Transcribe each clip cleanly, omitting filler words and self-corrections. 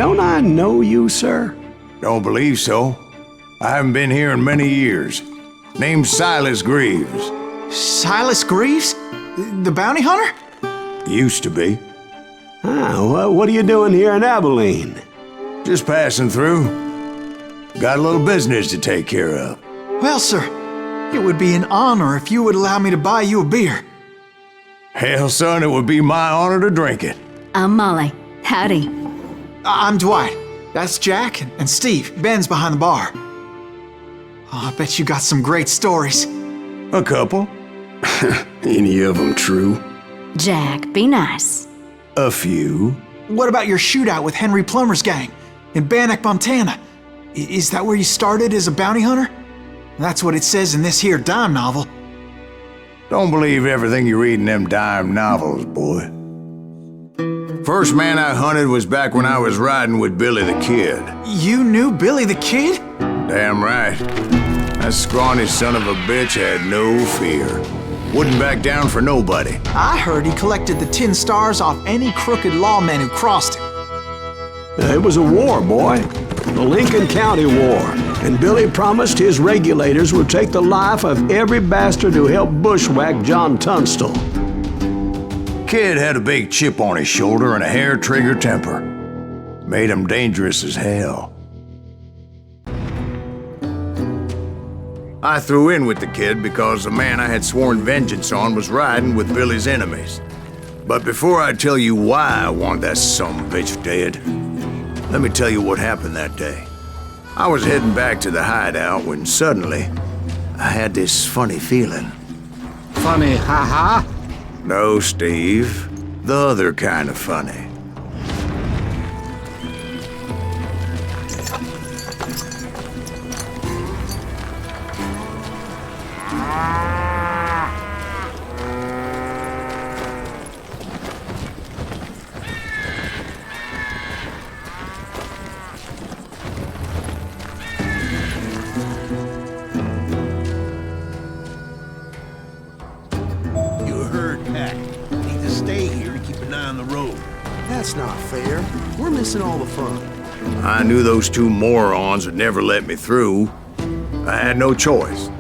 don't I know you, sir? Don't believe so. I haven't been here in many years. Name's Silas Greaves. Silas Greaves? The bounty hunter? Used to be. Well, what are you doing here in Abilene? Just passing through. Got a little business to take care of. Well, sir, it would be an honor if you would allow me to buy you a beer. Hell, son, it would be my honor to drink it. I'm Molly. Howdy. I'm Dwight. That's Jack and Steve. Ben's behind the bar. Oh, I bet you got some great stories. A couple. Any of them true? Jack, be nice. A few. What about your shootout with Henry Plummer's gang in Bannock, Montana? Is that where you started as a bounty hunter? That's what it says in this here dime novel. Don't believe everything you read in them dime novels, boy. First man I hunted was back when I was riding with Billy the Kid. You knew Billy the Kid? Damn right. That scrawny son of a bitch had no fear. Wouldn't back down for nobody. I heard he collected the 10 stars off any crooked lawman who crossed him. It was a war, boy. The Lincoln County War. And Billy promised his regulators would take the life of every bastard who helped bushwhack John Tunstall. Kid had a big chip on his shoulder and a hair-trigger temper. Made him dangerous as hell. I threw in with the kid because the man I had sworn vengeance on was riding with Billy's enemies. But before I tell you why I want that sumbitch dead, let me tell you what happened that day. I was heading back to the hideout when suddenly I had this funny feeling. Funny, ha-ha? No, Steve. The other kind of funny. That's not fair. We're missing all the fun. I knew those two morons would never let me through. I had no choice.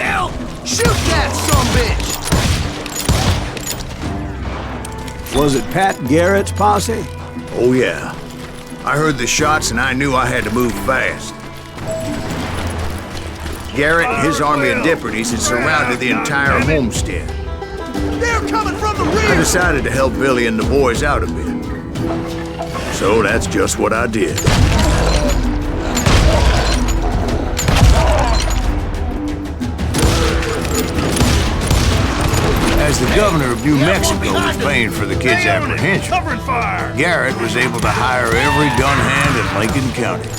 Hell! Shoot that sumbitch! Was it Pat Garrett's posse? Oh yeah. I heard the shots and I knew I had to move fast. Garrett and his army of deputies had surrounded the entire homestead. They're coming from the rear! I decided to help Billy and the boys out a bit. So that's just what I did. As the governor of New Mexico was paying for the kid's apprehension, Garrett was able to hire every gun hand in Lincoln County.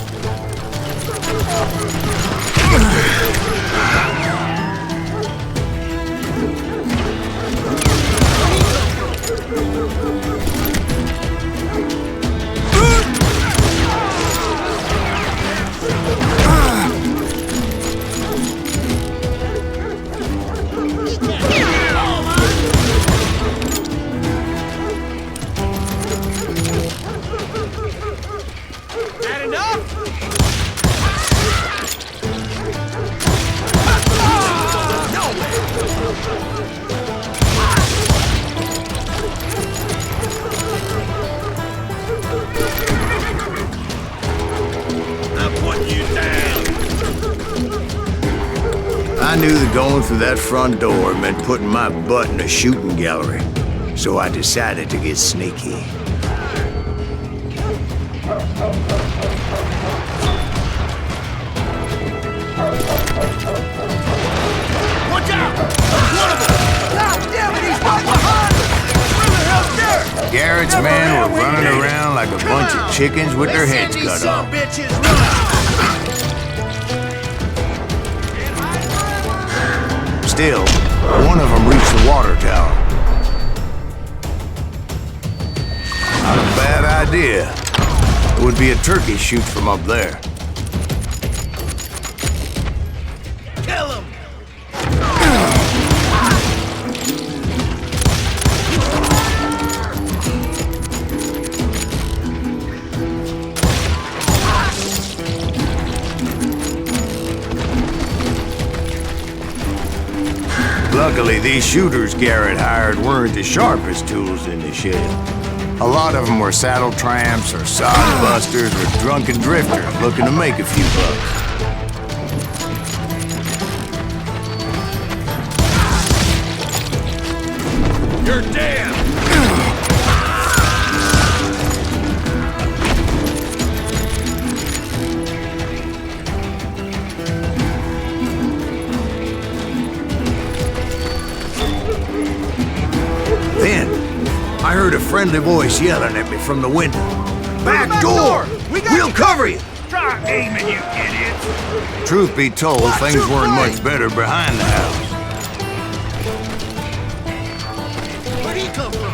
I knew that going through that front door meant putting my butt in a shooting gallery, so I decided to get sneaky. Watch out! One of them! God damn it, he's right behind us! Where the hell's Garrett? Garrett's men were running around like a bunch of chickens with their heads cut off. Still, one of them reached the water tower. Not a bad idea. It would be a turkey shoot from up there. Kill Luckily, these shooters Garrett hired weren't the sharpest tools in the shed. A lot of them were saddle tramps or sod busters or drunken drifters looking to make a few bucks. You're dead! Then, I heard a friendly voice yelling at me from the window. Back door! We'll cover you! Try aiming, you idiots! Truth be told, things weren't much better behind the house. Where'd he come from?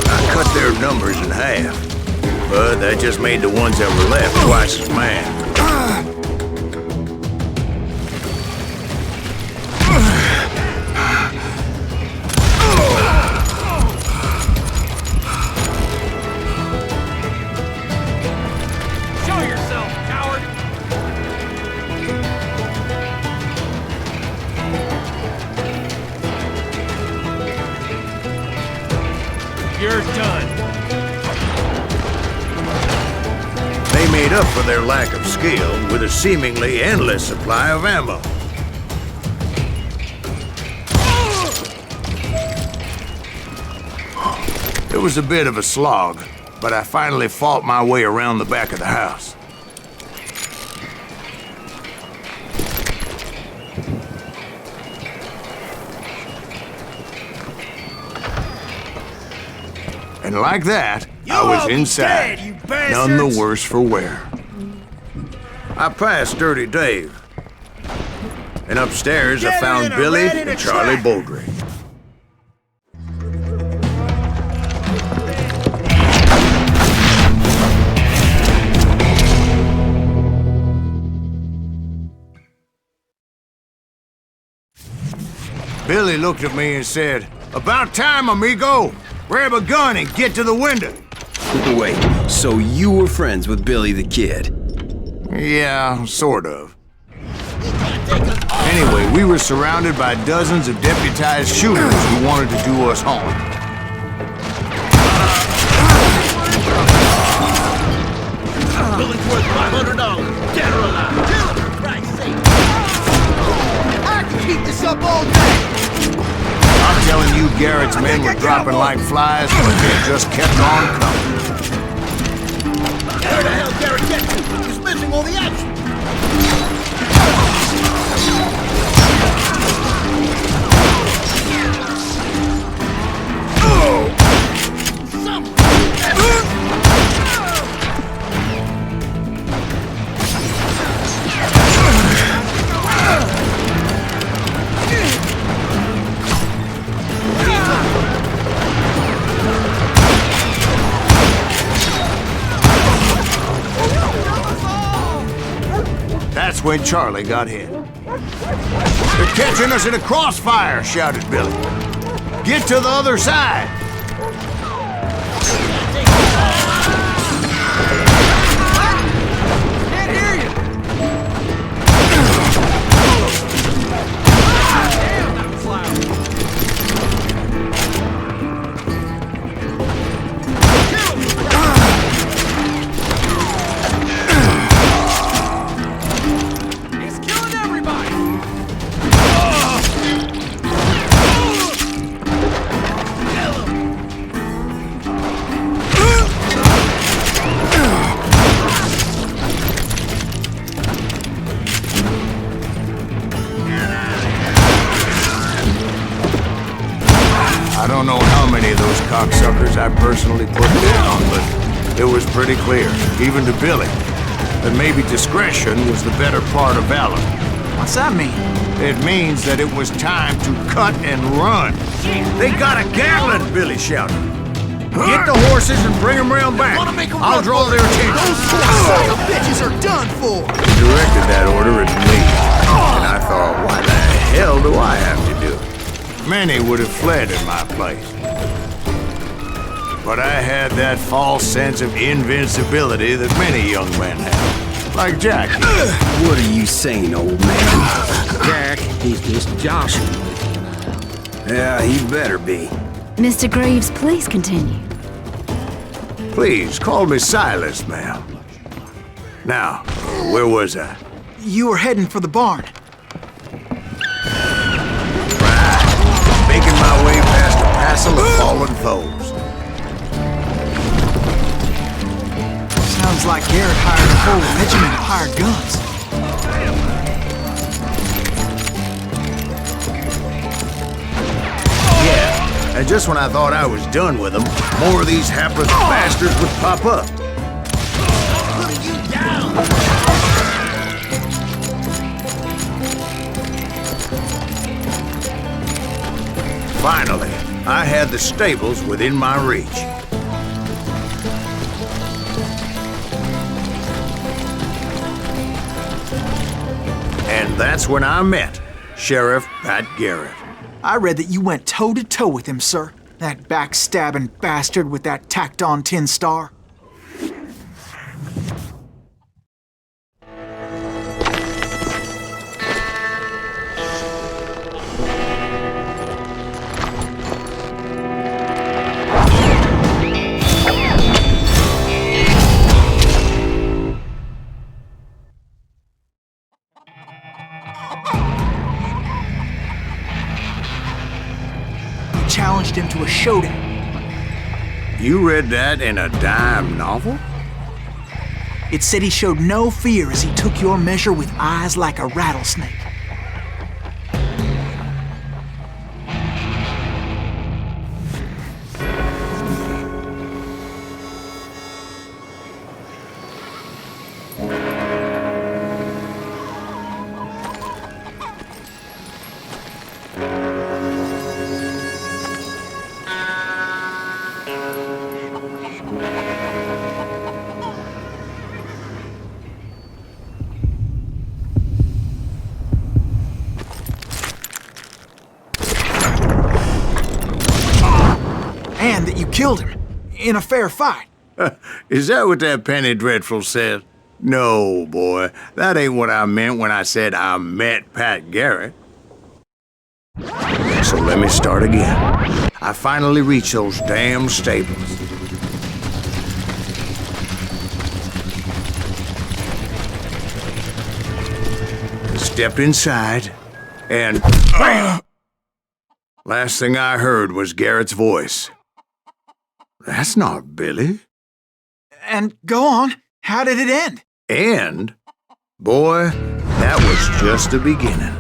I cut their numbers in half, but that just made the ones that were left twice as mad. Show yourself, coward! You're done. They made up for their lack of skill with a seemingly endless supply of ammo. It was a bit of a slog, but I finally fought my way around the back of the house. And like that, I was inside, dead, you none the bastards! worse for wear. I passed Dirty Dave, and upstairs I Get her found in a Billy rat in a and Charlie trap. Baldry. Billy looked at me and said, "About time, amigo! Grab a gun and get to the window!" Wait, so you were friends with Billy the Kid? Yeah, sort of. Anyway, we were surrounded by dozens of deputized shooters who wanted to do us harm. Billy's worth $500. Dead or alive. Kill him, for Christ's sake. I can keep this up all day. I'm telling you, Garrett's men were dropping like flies, but they just kept on coming. Where the hell Garrett get to? He's missing all the action. That's when Charlie got hit. "They're catching us in a crossfire," shouted Billy. "Get to the other side!" Can't hear you. Damn, that was loud. He's killing everybody. I don't know how many of those cocksuckers I personally put down, but it was pretty clear, even to Billy, that maybe discretion was the better part of valor. What's that mean? It means that it was time to cut and run. "They got a Gatlin!" Billy shouted. "Get the horses and bring them round back. Wanna make 'em I'll run draw for their it. attention." Those poor son of bitches are done for. He directed that order at me, and I thought, why the hell do I have to do it? Many would have fled in my place. But I had that false sense of invincibility that many young men have. Like Jack. What are you saying, old man? Jack, he's just joshing. Yeah, he better be. Mr. Greaves, please continue. Please, call me Silas, ma'am. Now, where was I? You were heading for the barn. Right. Making my way past a passel of fallen foes. Sounds like Garrett hired a whole regiment of hired guns. Yeah, and just when I thought I was done with them, more of these hapless bastards would pop up. Putting you down! Finally, I had the stables within my reach. And that's when I met Sheriff Pat Garrett. I read that you went toe-to-toe with him, sir. That backstabbing bastard with that tacked-on tin star. Challenged him to a showdown. You read that in a dime novel? It said he showed no fear as he took your measure with eyes like a rattlesnake. And that you killed him in a fair fight. Is that what that Penny Dreadful said? No, boy. That ain't what I meant when I said I met Pat Garrett. So let me start again. I finally reached those damn stables. Stepped inside, and BAM! Last thing I heard was Garrett's voice. That's not Billy. And go on, how did it end? And, boy, that was just the beginning.